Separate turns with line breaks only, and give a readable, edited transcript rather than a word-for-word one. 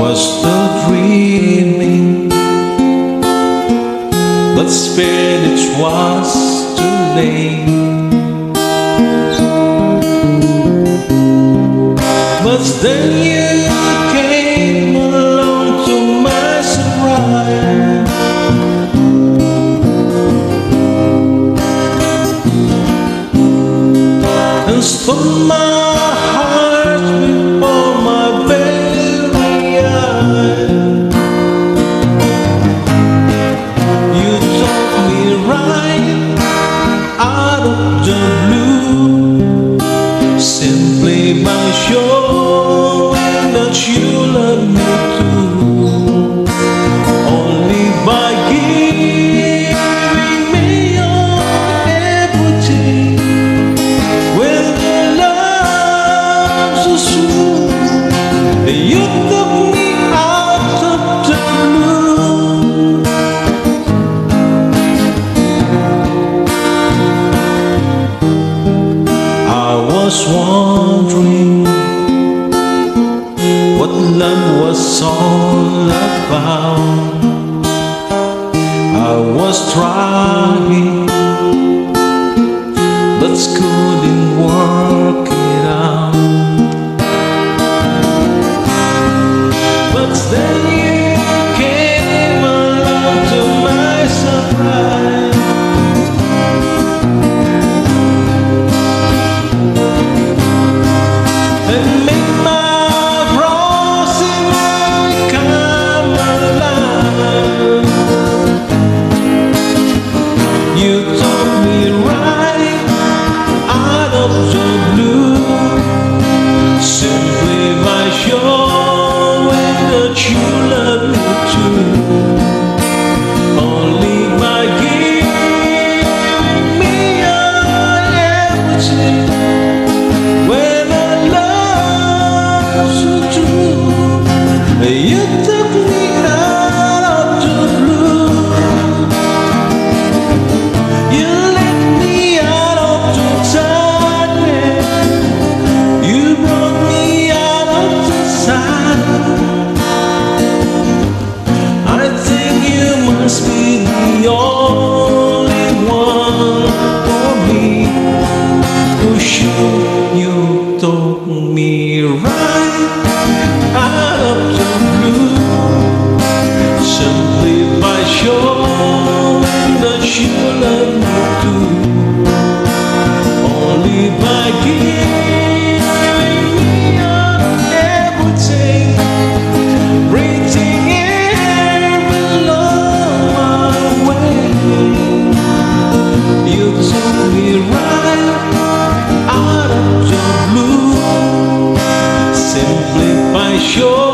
was still dreaming, but scared it was too late. But then you came along to my surprise, and stole my heart before my very eyes. You took me right out of the blue, simply by showing that you love me too, only by giving me your everything. When the love so true, you took me out of the blue. I was wondering what love was all about. I was trying, but couldn't work it out. But then you came along to my surprise, and made my frozen mind come alive. You took me right out of the blue, simply by showing that you love me too, only by giving me your everything. When I love so true, you took me out of the blue. You let me out of the darkness, you brought me out of the sun. I think you must be the only one for me, who should you took me right out of the blue, simply by showing that you love me too, only by giving me your everything, breathing every love my way. You took me right out of the blue, simply by showing